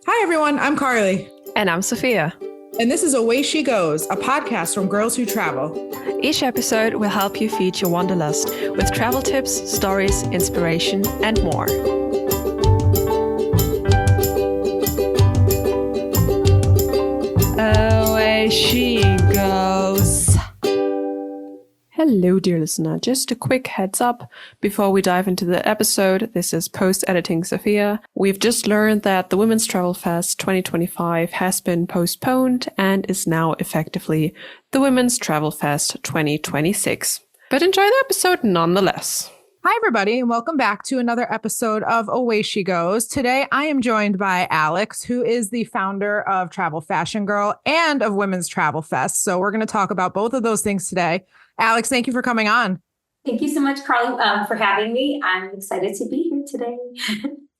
Hi, everyone. I'm Carly. And I'm Sophia. And this is Away She Goes, a podcast from girls who travel. Each episode will help you feed your wanderlust with travel tips, stories, inspiration, and more. Away she goes. Hello, dear listener. Just a quick heads up before we dive into the episode. This is post-editing Sophia. We've just learned that the Women's Travel Fest 2025 has been postponed and is now effectively the Women's Travel Fest 2026. But enjoy the episode nonetheless. Hi, everybody, and welcome back to another episode of Away She Goes. Today, I am joined by Alex, who is the founder of Travel Fashion Girl and of Women's Travel Fest. So we're going to talk about both of those things today. Alex, thank you for coming on. Thank you so much, Carly, for having me. I'm excited to be here today.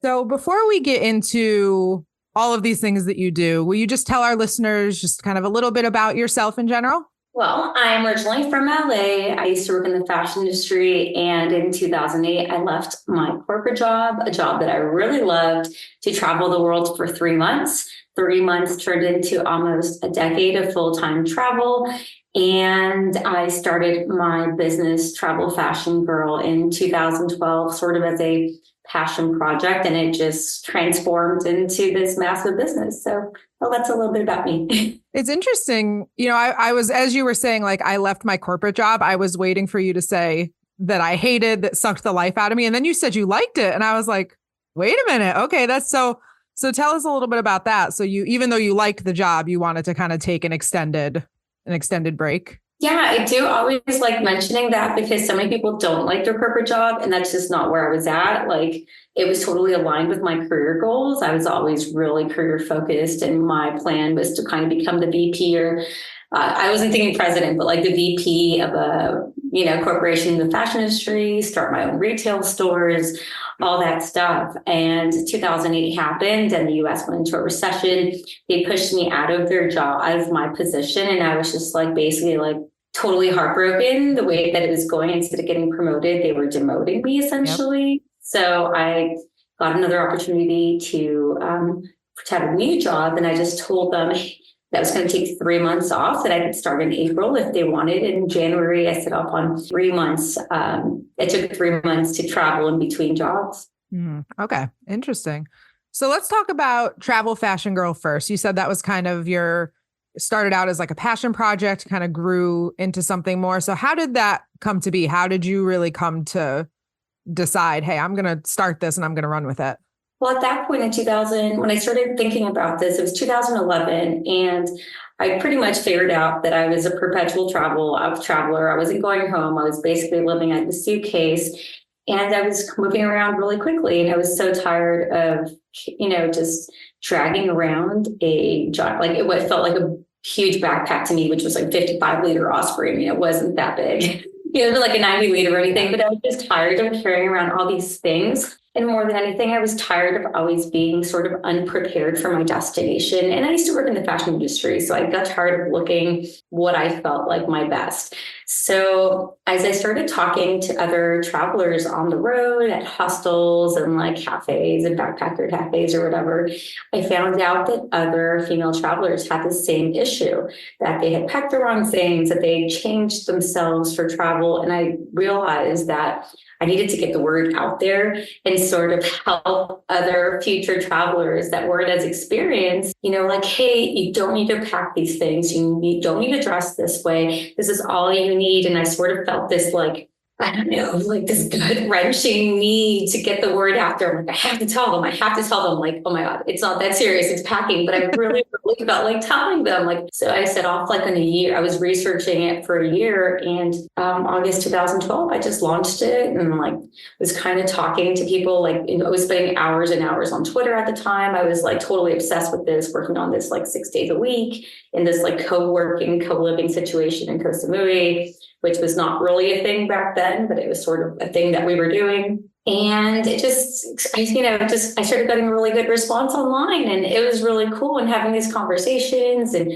So before we get into all of these things that you do, will you just tell our listeners just kind of a little bit about yourself in general? Well, I'm originally from LA. I used to work in the fashion industry, and in 2008, I left my corporate job, a job that I really loved, to travel the world for 3 months. 3 months turned into almost a decade of full-time travel. And I started my business, Travel Fashion Girl, in 2012, sort of as a passion project, and it just transformed into this massive business. So, well, that's a little bit about me. It's interesting. You know, I was, as you were saying, like, I left my corporate job. I was waiting for you to say that I hated, that sucked the life out of me. And then you said you liked it. And I was like, wait a minute. Okay, that's so tell us a little bit about that. So you, even though you liked the job, you wanted to kind of take an extended break. Yeah, I do always like mentioning that because so many people don't like their corporate job, and that's just not where I was at. Like, it was totally aligned with my career goals. I was always really career focused, and my plan was to kind of become the VP or I wasn't thinking president, but like the VP of a corporation in the fashion industry, start my own retail stores, all that stuff. And 2008 happened and the US went into a recession. They pushed me out of their job, out of my position. And I was just like, basically like totally heartbroken the way that it was going. Instead of getting promoted, they were demoting me essentially. Yep. So I got another opportunity to have a new job. And I just told them that was going to take 3 months off, that I could start in April if they wanted. In January, I set off on 3 months. It took 3 months to travel in between jobs. Okay. Interesting. So let's talk about Travel Fashion Girl first. You said that was kind of started out as like a passion project, kind of grew into something more. So how did that come to be? How did you really come to decide, hey, I'm going to start this and I'm going to run with it? Well, at that point in 2000, when I started thinking about this, it was 2011, and I pretty much figured out that I was a perpetual traveler. I wasn't going home. I was basically living out of a suitcase, and I was moving around really quickly. And I was so tired of, just dragging around a job. Like, it felt like a huge backpack to me, which was like 55-liter Osprey. I mean, it wasn't that big, it was like a 90-liter or anything, but I was just tired of carrying around all these things. And more than anything, I was tired of always being sort of unprepared for my destination. And I used to work in the fashion industry, so I got tired of looking what I felt like my best. So as I started talking to other travelers on the road at hostels and like cafes and backpacker cafes or whatever, I found out that other female travelers had the same issue, that they had packed the wrong things, that they changed themselves for travel. And I realized that I needed to get the word out there and sort of help other future travelers that weren't as experienced, like, hey, you don't need to pack these things. You don't need to dress this way. This is all you need. And I sort of felt this, like, I don't know, like this gut wrenching need to get the word out there. I'm like, I have to tell them. Like, oh my God, it's not that serious. It's packing. But I really felt like telling them. Like, so I set off like in a year. I was researching it for a year, and August 2012, I just launched it and like was kind of talking to people. Like, I was spending hours and hours on Twitter at the time. I was like totally obsessed with this, working on this like 6 days a week in this like co-working, co-living situation in Koh Samui, which was not really a thing back then, but it was sort of a thing that we were doing. And it I started getting a really good response online, and it was really cool, and having these conversations. And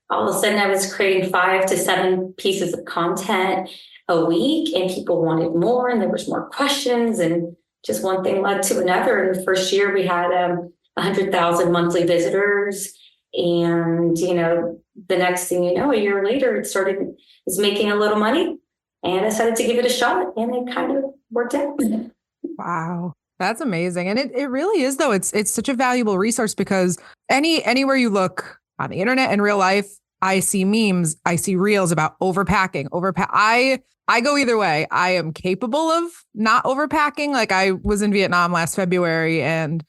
all of a sudden I was creating 5 to 7 pieces of content a week, and people wanted more, and there was more questions, and just one thing led to another. In the first year, we had 100,000 monthly visitors. And, the next thing you know, a year later, is making a little money, and I decided to give it a shot, and it kind of worked out. Wow. That's amazing. And it really is, though. It's such a valuable resource because anywhere you look on the internet in real life, I see memes, I see reels about overpacking. I go either way. I am capable of not overpacking. Like I was in Vietnam last February and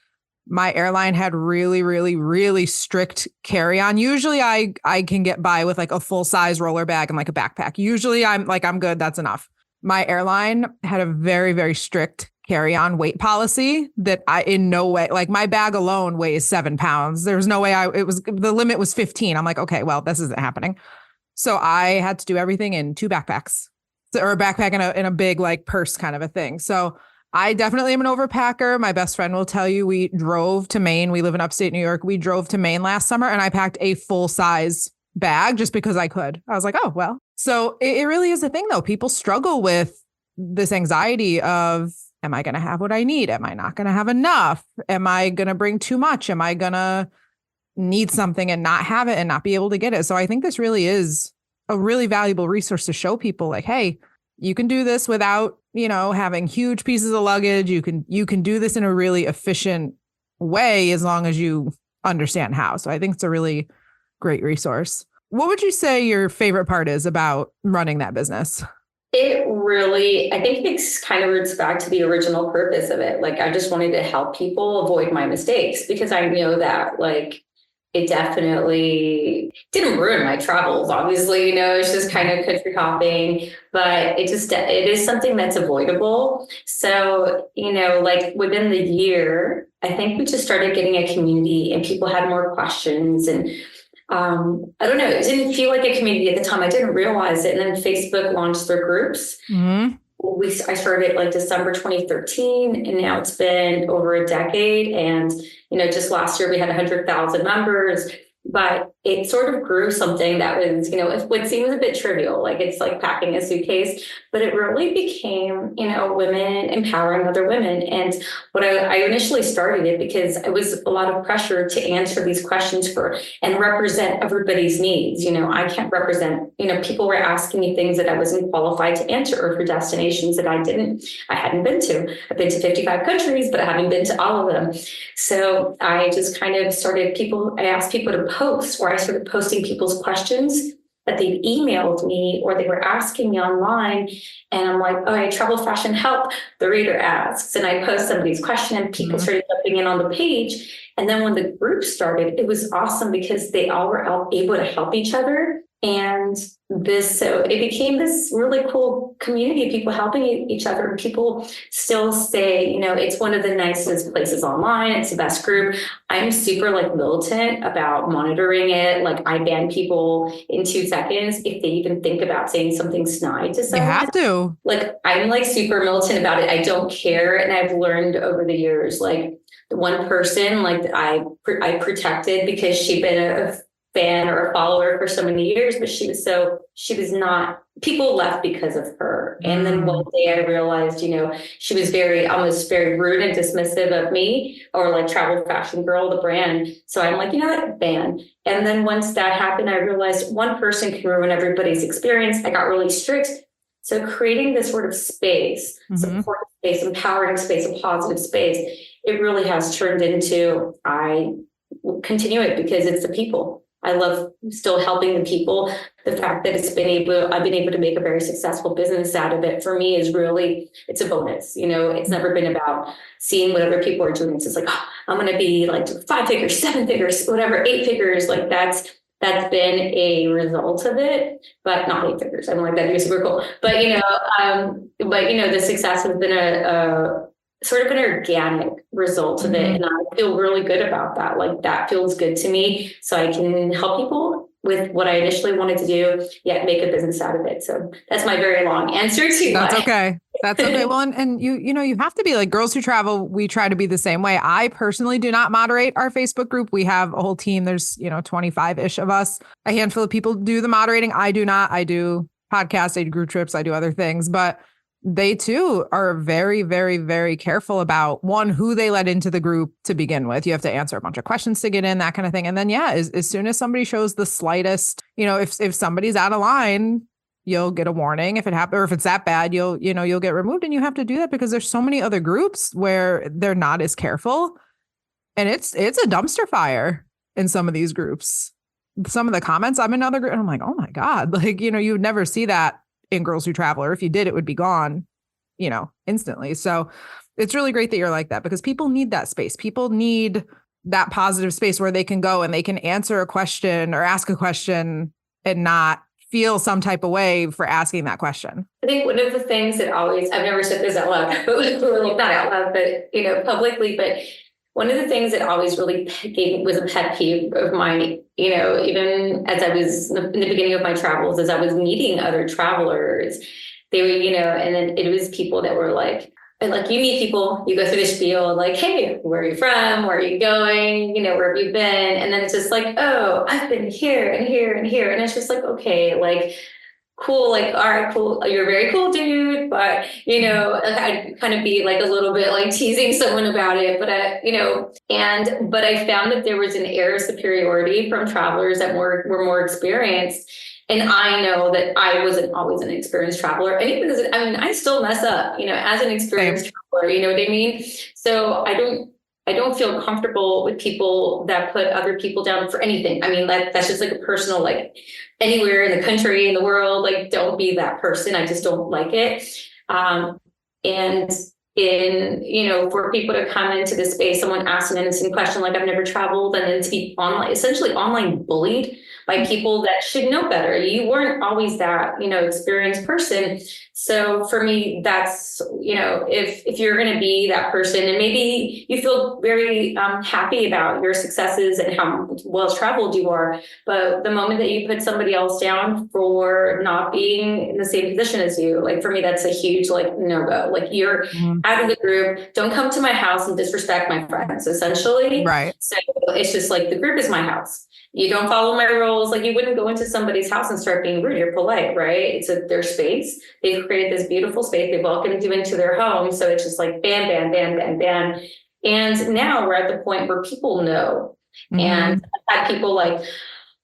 my airline had really, really, really strict carry-on. Usually I can get by with like a full-size roller bag and like a backpack. Usually I'm good. That's enough. My airline had a very, very strict carry-on weight policy that I in no way, like my bag alone weighs 7 pounds. There's no way the limit was 15. I'm like, okay, well, this isn't happening. So I had to do everything in 2 backpacks or a backpack in a big like purse kind of a thing. So I definitely am an overpacker. My best friend will tell you we drove to Maine. We live in upstate New York. We drove to Maine last summer and I packed a full size bag just because I could. I was like, oh, well. So it really is a thing, though. People struggle with this anxiety of, am I going to have what I need? Am I not going to have enough? Am I going to bring too much? Am I going to need something and not have it and not be able to get it? So I think this really is a really valuable resource to show people like, hey, you can do this without, having huge pieces of luggage. You can do this in a really efficient way as long as you understand how. So I think it's a really great resource. What would you say your favorite part is about running that business? I think it kind of roots back to the original purpose of it. Like, I just wanted to help people avoid my mistakes because I know that, like, it definitely didn't ruin my travels. Obviously, it's just kind of country hopping, but it is something that's avoidable. So, like within the year, I think we just started getting a community and people had more questions and I don't know. It didn't feel like a community at the time. I didn't realize it. And then Facebook launched their groups. Mm-hmm. I started like December 2013, and now it's been over a decade. And, just last year we had 100,000 members, but it sort of grew something that was, what seems a bit trivial, like it's like packing a suitcase, but it really became, women empowering other women. And what I initially started it because it was a lot of pressure to answer these questions and represent everybody's needs. I can't represent, people were asking me things that I wasn't qualified to answer or for destinations that I hadn't been to. I've been to 55 countries, but I haven't been to all of them. So I just kind of I asked people to post, or I started posting people's questions that they've emailed me or they were asking me online. And I'm like, okay, travel fashion help, the reader asks. And I post somebody's question and people started jumping in on the page. And then when the group started, it was awesome because they all were able to help each other. And so it became this really cool community of people helping each other. People still say, it's one of the nicest places online. It's the best group. I'm super militant about monitoring it. Like I ban people in 2 seconds if they even think about saying something snide to someone. You have to. I'm super militant about it. I don't care. And I've learned over the years, the one person I protected because she'd been a fan or a follower for so many years, but she was not, people left because of her. And then one day I realized, she was almost very rude and dismissive of me or Travel Fashion Girl, the brand. So I'm like, what, ban. And then once that happened, I realized one person can ruin everybody's experience. I got really strict. So creating this sort of space, supportive space, empowering space, a positive space, it really has turned into, I continue it because it's the people. I love still helping the people. The fact that I've been able to make a very successful business out of it for me is really, it's a bonus. It's never been about seeing what other people are doing. It's just I'm going to be 5 figures, 7 figures, whatever, 8 figures. That's been a result of it, but not 8 figures. I'm like, that'd be super cool. But, the success has been a sort of an organic result of it. And I feel really good about that. That feels good to me. So I can help people with what I initially wanted to do, yet make a business out of it. So that's my very long answer to That's okay. That's okay. Well, and you have to be Girls Who Travel. We try to be the same way. I personally do not moderate our Facebook group. We have a whole team. There's, 25-ish of us. A handful of people do the moderating. I do not. I do podcasts, I do group trips, I do other things, but they too are very, very, very careful about one, who they let into the group to begin with. You have to answer a bunch of questions to get in, that kind of thing. And then, yeah, as soon as somebody shows the slightest, if somebody's out of line, you'll get a warning if it happens, or if it's that bad, you'll get removed, and you have to do that because there's so many other groups where they're not as careful. And it's a dumpster fire in some of these groups. Some of the comments, I'm in another group, and I'm like, oh my God, like, you would never see that in Girls Who Travel, or if you did, it would be gone, instantly. So it's really great that you're like that, because people need that space. People need that positive space where they can go and they can answer a question or ask a question and not feel some type of way for asking that question. I think one of the things that I've never said this out loud, but not out loud, but, publicly, but one of the things that always really was a pet peeve of mine, even as I was in the beginning of my travels, as I was meeting other travelers, they were, and then it was people that were like you meet people, you go through the spiel, like, hey, where are you from? Where are you going? Where have you been? And then it's just like, oh, I've been here and here and here. And it's just like, okay, like, cool, like, all right, cool, you're a very cool dude, but I'd kind of be like a little bit like teasing someone about it, but but I found that there was an air of superiority from travelers that were more experienced. And I know that I wasn't always an experienced traveler, and even I still mess up, as an experienced traveler, you know what I mean? So I don't feel comfortable with people that put other people down for anything. I mean, that's just like a personal, like, anywhere in the country, in the world, like, don't be that person. I just don't like it. And for people to come into this space, someone asks an innocent question, like, I've never traveled, and then to be essentially online bullied by people that should know better. You weren't always that, experienced person. So for me, that's, if you're going to be that person, and maybe you feel very happy about your successes and how well traveled you are, but the moment that you put somebody else down for not being in the same position as you, like, for me, that's a huge, like, no-go. Like, you're out of the group. Don't come to my house and disrespect my friends, essentially. Right. So it's just like, the group is my house. You don't follow my rules. Like, you wouldn't go into somebody's house and start being rude. You're polite, right? It's their space. They've created this beautiful space. They welcomed you into their home. So it's just like bam, bam, bam, bam, bam. And now we're at the point where people know. Mm-hmm. And I've had people like,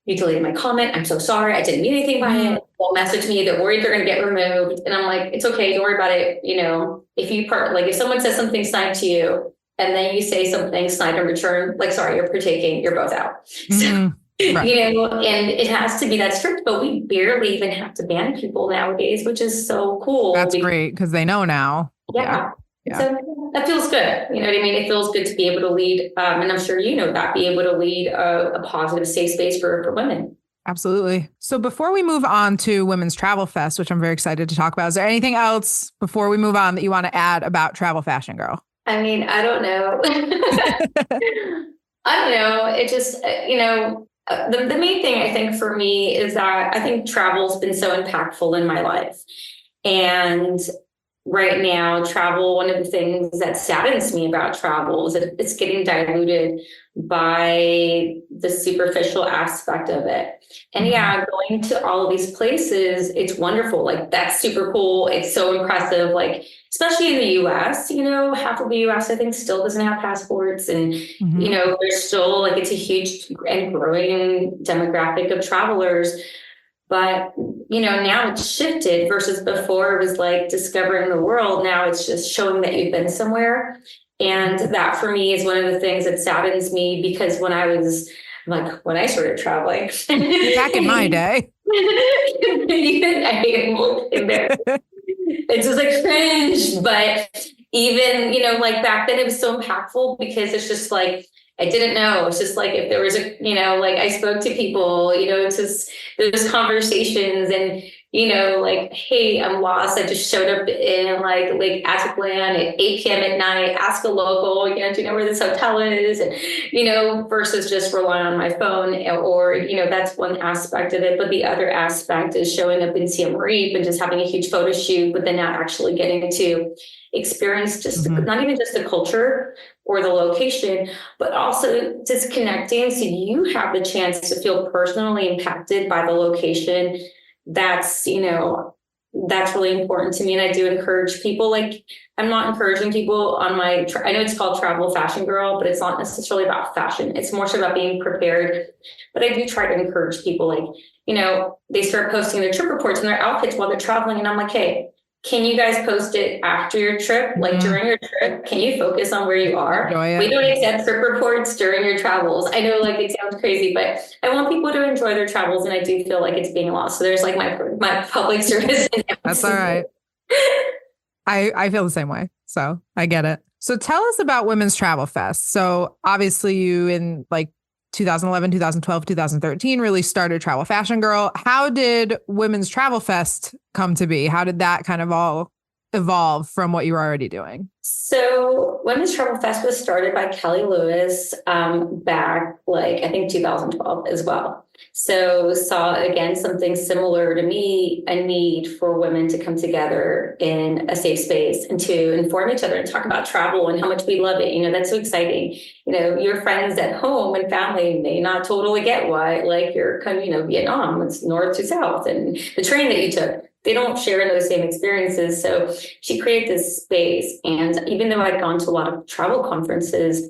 you deleted my comment. I'm so sorry. I didn't mean anything by it. They'll message me. They're worried they're going to get removed. And I'm like, it's okay. Don't worry about it. If someone says something snide to you, and then you say something snide in return, like, sorry, you're partaking, you're both out. So, right. And it has to be that strict, but we barely even have to ban people nowadays, which is so cool. That's great, because they know now. Yeah. So that feels good. You know what I mean? It feels good to be able to lead, and I'm sure that, be able to lead a positive, safe space for women. Absolutely. So before we move on to Women's Travel Fest, which I'm very excited to talk about, is there anything else before we move on that you want to add about Travel Fashion Girl? I mean, I don't know. I don't know. It just, the main thing I think for me is that I think travel's been so impactful in my life. And right now, travel, one of the things that saddens me about travel is that it's getting diluted by the superficial aspect of it. And going to all of these places, it's wonderful. Like, that's super cool. It's so impressive. Like, especially in the US, half of the US, I think, still doesn't have passports. And, there's still, like, it's a huge and growing demographic of travelers. But, now it's shifted versus before it was like discovering the world. Now it's just showing that you've been somewhere. And that for me is one of the things that saddens me, because when I started traveling back in my day, it's just like cringe, but even, like, back then it was so impactful because it's just like, I didn't know. It's just like, if there was I spoke to people, it's just, there's conversations and, like, hey, I'm lost. I just showed up in like Lake Atitlan at 8 p.m. at night, ask a local, do you know where this hotel is? And, versus just relying on my phone or, that's one aspect of it. But the other aspect is showing up in Siem Reap and just having a huge photo shoot, but then not actually getting to experience just not even just the culture or the location, but also just connecting. So you have the chance to feel personally impacted by the location that's, that's really important to me. And I do encourage people, like, I'm not encouraging people on my, I know it's called Travel Fashion Girl, but it's not necessarily about fashion. It's more so about being prepared. But I do try to encourage people, like, they start posting their trip reports and their outfits while they're traveling. And I'm like, hey, can you guys post it after your trip? Like during your trip, can you focus on where you are? We don't accept trip reports during your travels. I know, like, it sounds crazy, but I want people to enjoy their travels, and I do feel like it's being lost. So there's like my public service. That's all right. I feel the same way. So I get it. So tell us about Women's Travel Fest. So obviously you in like 2011, 2012, 2013 really started Travel Fashion Girl. How did Women's Travel Fest come to be? How did that kind of all evolve from what you were already doing? So Women's Travel Fest was started by Kelly Lewis back, like, I think 2012 as well. So saw, again, something similar to me, a need for women to come together in a safe space and to inform each other and talk about travel and how much we love it. That's so exciting. Your friends at home and family may not totally get why, like, you're kind of, Vietnam, it's north to south, and the train that you took, they don't share those same experiences. So she created this space. And even though I'd gone to a lot of travel conferences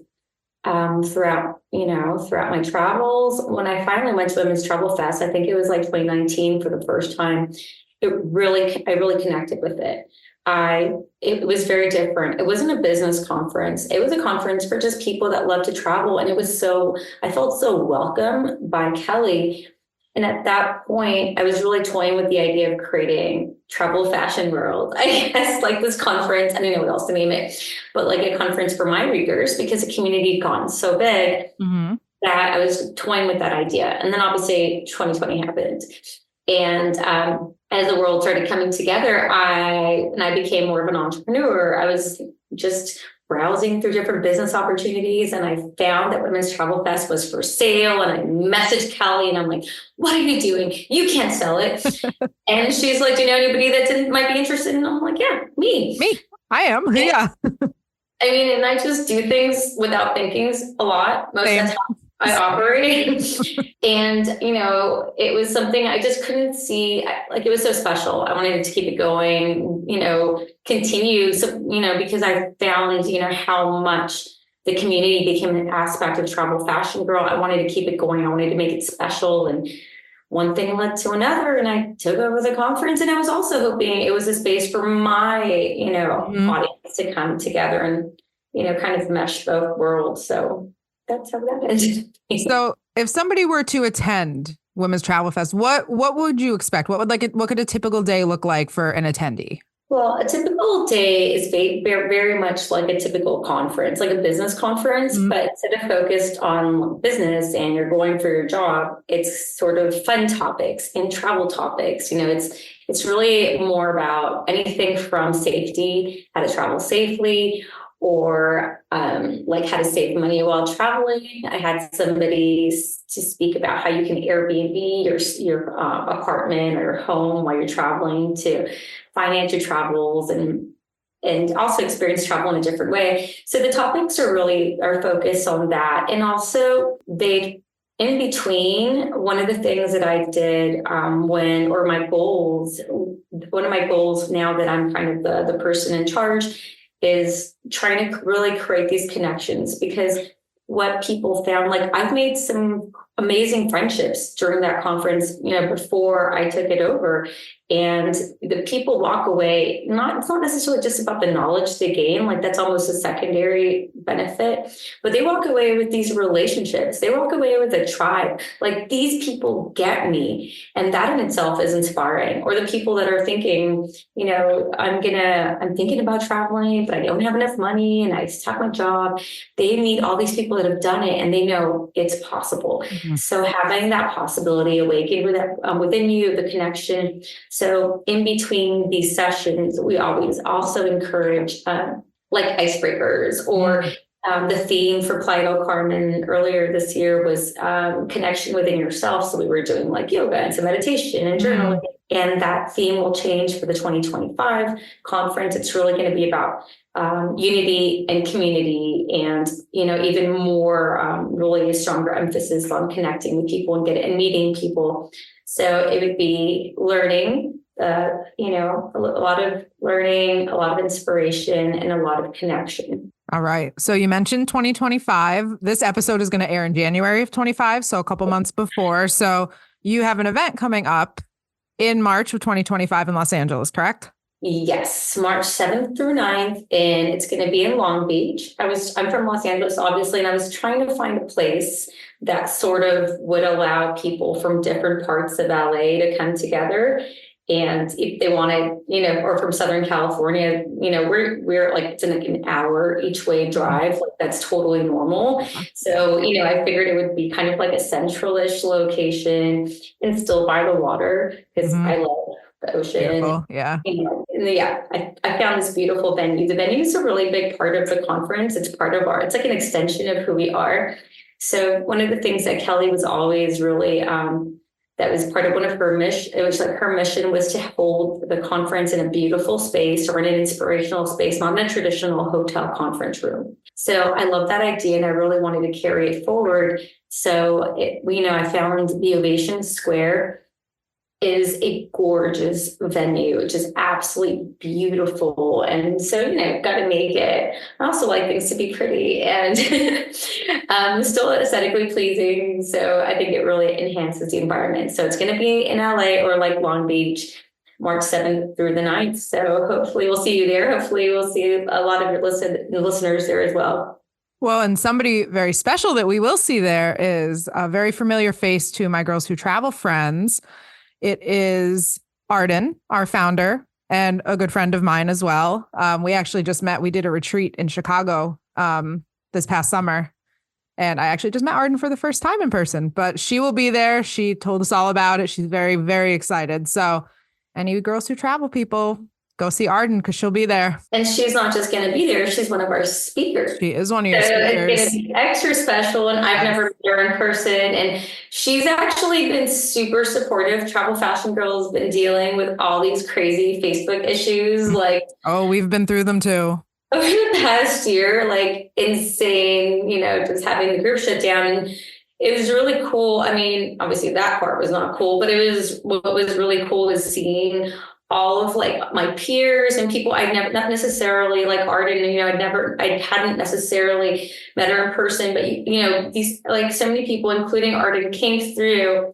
throughout my travels, when I finally went to Women's Travel Fest, I think it was like 2019 for the first time, I really connected with it. It was very different. It wasn't a business conference. It was a conference for just people that love to travel. And I felt so welcome by Kelly. And at that point, I was really toying with the idea of creating Travel Fashion World, I guess, like this conference. I don't know what else to name it, but like a conference for my readers, because the community had gotten so big that I was toying with that idea. And then obviously 2020 happened. And as the world started coming together, I became more of an entrepreneur. I was just browsing through different business opportunities, and I found that Women's Travel Fest was for sale. And I messaged Kelly, and I'm like, "What are you doing? You can't sell it." And she's like, "Do you know anybody that might be interested?" And I'm like, "Yeah, me. I am." And, yeah. I mean, and I just do things without thinking a lot. Most of the time I operate. And, it was something I just couldn't see. Like, it was so special. I wanted to keep it going, continue. So, because I found, how much the community became an aspect of Travel Fashion Girl. I wanted to keep it going. I wanted to make it special. And one thing led to another, and I took over the conference. And I was also hoping it was a space for my, audience to come together and, kind of mesh both worlds. So that's how that ended. So if somebody were to attend Women's Travel Fest, what would you expect? What could a typical day look like for an attendee? Well, a typical day is very much like a typical conference, like a business conference, but instead of focused on business and you're going for your job, it's sort of fun topics and travel topics. It's really more about anything from safety, how to travel safely, or like how to save money while traveling. I had somebody to speak about how you can Airbnb your apartment or home while you're traveling to finance your travels and also experience travel in a different way. So the topics are focused on that. And also in between, one of the things that I did one of my goals now that I'm kind of the person in charge is trying to really create these connections, because what people found, like, I've made some amazing friendships during that conference, before I took it over. And the people walk away, it's not necessarily just about the knowledge they gain, like that's almost a secondary benefit, but they walk away with these relationships. They walk away with a tribe. Like, these people get me. And that in itself is inspiring. Or the people that are thinking, I'm thinking about traveling, but I don't have enough money and I just have my job. They meet all these people that have done it and they know it's possible. Mm-hmm. So having that possibility awakened within you, the connection. So in between these sessions, we always also encourage like icebreakers, or the theme for Playa del Carmen earlier this year was connection within yourself. So we were doing like yoga and some meditation and journaling. And that theme will change for the 2025 conference. It's really going to be about unity and community, and even more really a stronger emphasis on connecting with people and meeting people. So it would be learning a lot of learning, a lot of inspiration, and a lot of connection. All right. So you mentioned 2025. This episode is going to air in January of 25, so a couple months before. So you have an event coming up in March of 2025 in Los Angeles, correct? Yes, March 7th through 9th, and it's going to be in Long Beach. I'm from Los Angeles, obviously, and I was trying to find a place that sort of would allow people from different parts of LA to come together. And if they wanted, or from Southern California, we're like, it's like an hour each way drive. Like that's totally normal. So, I figured it would be kind of like a central-ish location and still by the water because I love the ocean. Beautiful. Yeah. I found this beautiful venue. The venue is a really big part of the conference. It's it's like an extension of who we are. So one of the things that Kelly was always really, that was part of one of her mission. It was like her mission was to hold the conference in a beautiful space or in an inspirational space, not in a traditional hotel conference room. So I love that idea and I really wanted to carry it forward. So I found the Ovation Square is a gorgeous venue, which is absolutely beautiful. And so, got to make it. I also like things to be pretty and still aesthetically pleasing. So I think it really enhances the environment. So it's going to be in LA or like Long Beach, March 7th through the 9th. So hopefully we'll see you there. Hopefully we'll see a lot of your listeners there as well. Well, and somebody very special that we will see there is a very familiar face to my Girls Who Travel friends. It is Arden, our founder, and a good friend of mine as well. We actually just met. We did a retreat in Chicago this past summer. And I actually just met Arden for the first time in person. But she will be there. She told us all about it. She's very, very excited. So any Girls Who Travel people, go see Arden because she'll be there. And she's not just going to be there. She's one of our speakers. She is one of your speakers. It's going to be extra special. And I've never met her in person. And she's actually been super supportive. Travel Fashion Girl has been dealing with all these crazy Facebook issues. Oh, we've been through them too. Over the past year, like insane, just having the group shut down. And it was really cool. I mean, obviously that part was not cool, but what was really cool is seeing all of like my peers and people I'd never, not necessarily like Arden, I hadn't necessarily met her in person, but these like so many people, including Arden, came through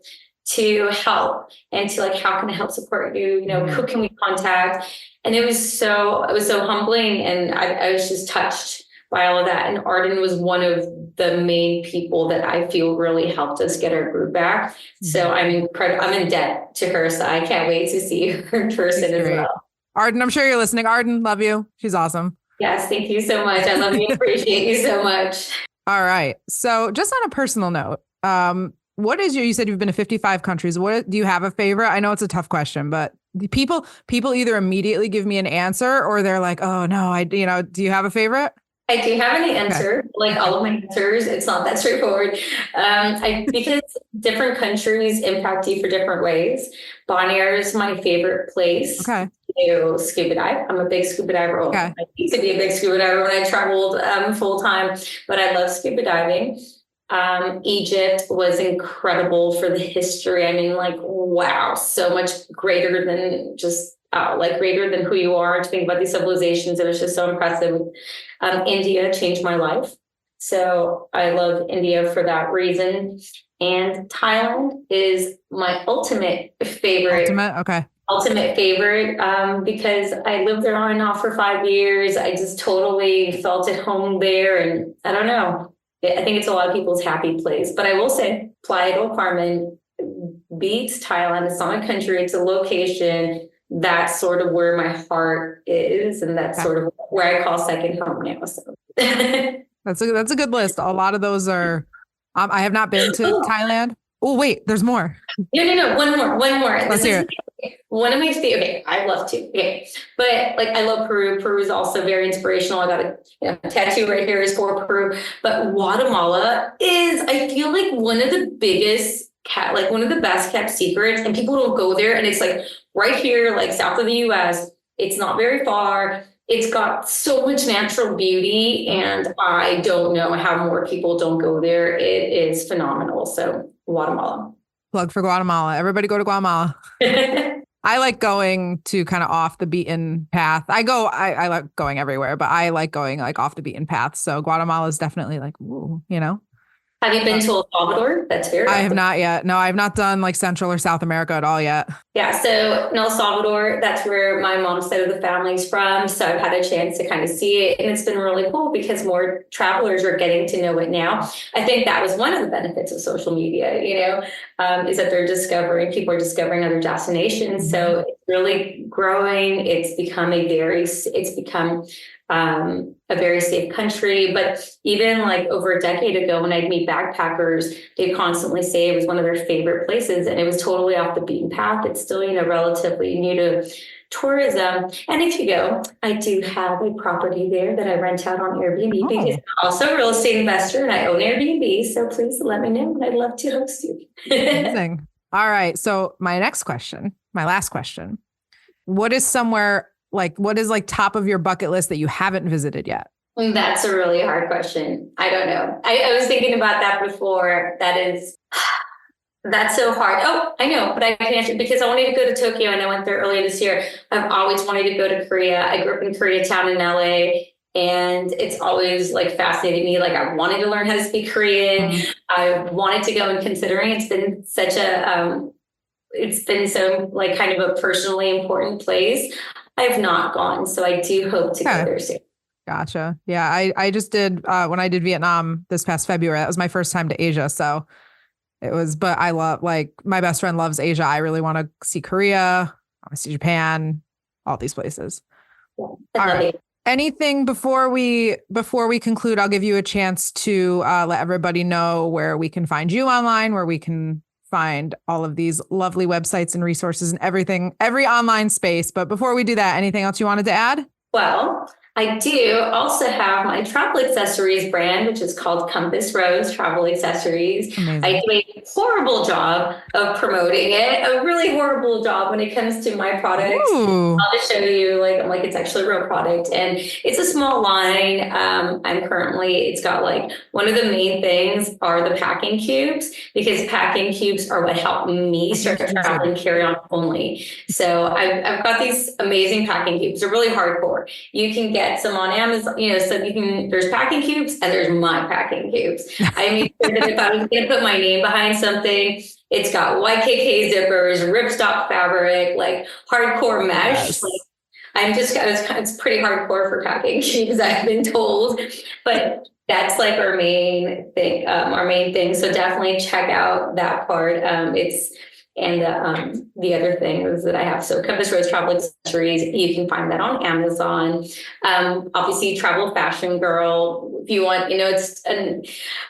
to help and to like, how can I help support you? Who can we contact? And it was so humbling. And I was just touched by all of that. And Arden was one of the main people that I feel really helped us get our group back. So I'm in debt to her. So I can't wait to see her in person as well. Arden, I'm sure you're listening. Arden, love you. She's awesome. Yes. Thank you so much. I love you. Appreciate you so much. All right. So just on a personal note, you said you've been to 55 countries. What do you have a favorite? I know it's a tough question, but people either immediately give me an answer or they're like, oh no, do you have a favorite? I do have an answer, okay. Like all of my answers. It's not that straightforward. Because different countries impact you for different ways. Bonaire is my favorite place to scuba dive. I'm a big scuba diver. Okay. I used to be a big scuba diver when I traveled full time, but I love scuba diving. Egypt was incredible for the history. I mean, like, wow, so much greater than just greater than who you are. To think about these civilizations, it was just so impressive. India changed my life. So I love India for that reason. And Thailand is my ultimate favorite. Ultimate favorite, because I lived there on and off for 5 years. I just totally felt at home there. And I don't know, I think it's a lot of people's happy place. But I will say Playa del Carmen beats Thailand. It's not a country, it's a location. That's sort of where my heart is. And that's sort of where I call second home now. So that's a good list. A lot of those are, I have not been to Thailand. Oh, wait, there's more. No. One more. Let's hear it. One of my favorite. Okay, I love to. Okay, but like I love Peru. Peru is also very inspirational. I got a tattoo right here is for Peru. But Guatemala is, I feel like one of the biggest one of the best kept secrets, and people don't go there. And it's like right here, like south of the US. It's not very far. It's got so much natural beauty, and I don't know how more people don't go there. It is phenomenal. So Guatemala. Plug for Guatemala. Everybody go to Guatemala. I like going to kind of off the beaten path. I like going everywhere, but I like going like off the beaten path. So Guatemala is definitely like, ooh, you know. Have you been to El Salvador? That's very I off have the not yet. No, I have not done like Central or South America at all yet. Yeah, so in El Salvador, that's where my mom's side of the family's from. So I've had a chance to kind of see it. And it's been really cool because more travelers are getting to know it now. I think that was one of the benefits of social media, is that people are discovering other destinations. So it's really growing. It's become a very safe country. But even like over a decade ago, when I'd meet backpackers, they'd constantly say it was one of their favorite places, and it was totally off the beaten path. It's still, relatively new to tourism. And if you go, I do have a property there that I rent out on Airbnb because I'm also a real estate investor and I own Airbnb. So please let me know, and I'd love to host you. Amazing. All right. So my last question, what is top of your bucket list that you haven't visited yet? That's a really hard question. I don't know. I was thinking about that before. That's so hard. Oh, I know, but I can answer because I wanted to go to Tokyo and I went there earlier this year. I've always wanted to go to Korea. I grew up in Koreatown in LA, and it's always like fascinated me. Like I wanted to learn how to speak Korean. I wanted to go, and considering it's been so like kind of a personally important place, I have not gone. So I do hope to go there soon. Gotcha. Yeah, I just did when I did Vietnam this past February. That was my first time to Asia, so it was. But I love, like, my best friend loves Asia. I really want to see Korea. I want to see Japan. All these places. Yeah, all right. Anything before we conclude? I'll give you a chance to let everybody know where we can find you online, where we can find all of these lovely websites and resources and everything, every online space. But before we do that, anything else you wanted to add? Well, I do also have my travel accessories brand, which is called Compass Rose Travel Accessories. Amazing. I do a horrible job of promoting it, a really horrible job when it comes to my products. Ooh. I'll just show you, it's actually a real product, and it's a small line. It's got one of the main things are the packing cubes, because packing cubes are what helped me start traveling carry-on only. So I've got these amazing packing cubes. They're really hardcore. You can get some on Amazon, there's packing cubes and there's my packing cubes. I made sure that if I was going to put my name behind something, it's got YKK zippers, ripstop fabric, hardcore mesh. Yes. It's pretty hardcore for packing cubes, I've been told, but that's our main thing. So definitely check out that part. The other thing is that I have, so Compass Rose Travel Accessories, you can find that on Amazon. Obviously Travel Fashion Girl, if you want, we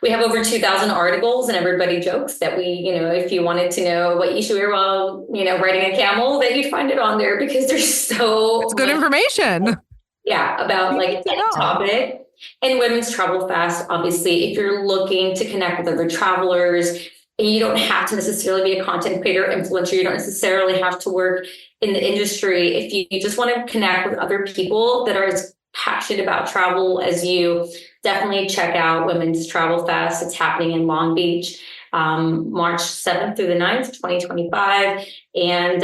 have over 2,000 articles, and everybody jokes that if you wanted to know what you should wear while, riding a camel, that you'd find it on there, because there's so it's good information. Yeah, about any topic. And Women's Travel Fast, obviously, if you're looking to connect with other travelers, and you don't have to necessarily be a content creator, influencer. You don't necessarily have to work in the industry. If you just want to connect with other people that are as passionate about travel as you, definitely check out Women's Travel Fest. It's happening in Long Beach, March 7th through the 9th, 2025. And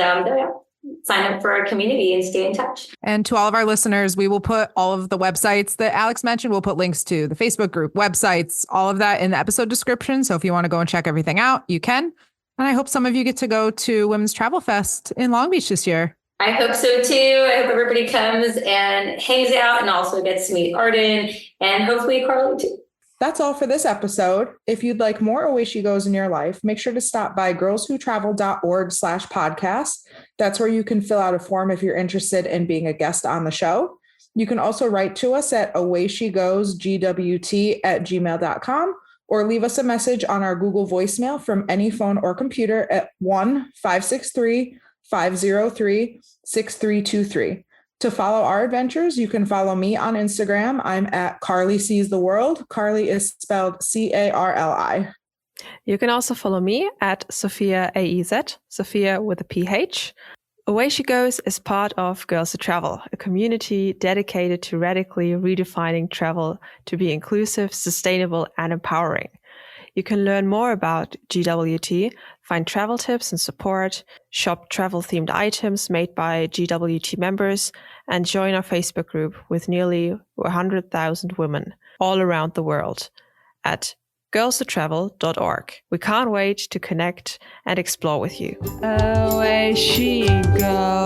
sign up for our community and stay in touch. And to all of our listeners, we will put all of the websites that Alex mentioned. We'll put links to the Facebook group, websites, all of that in the episode description. So if you want to go and check everything out, you can. And I hope some of you get to go to Women's Travel Fest in Long Beach this year. I hope so too. I hope everybody comes and hangs out and also gets to meet Arden and hopefully Carly too. That's all for this episode. If you'd like more Away She Goes in your life, make sure to stop by girlswhotravel.org/podcast. That's where you can fill out a form if you're interested in being a guest on the show. You can also write to us at awayshegoesgwt@gmail.com, or leave us a message on our Google voicemail from any phone or computer at 1-563-503-6323. To follow our adventures, you can follow me on Instagram. I'm at Carly Sees the World. Carly is spelled Carli. You can also follow me at Sophia AEZ, Sophia with a PH. Away She Goes is part of Girls Who Travel, a community dedicated to radically redefining travel to be inclusive, sustainable, and empowering. You can learn more about GWT, find travel tips and support, shop travel-themed items made by GWT members, and join our Facebook group with nearly 100,000 women all around the world at girlswhotravel.org. We can't wait to connect and explore with you. Away she goes.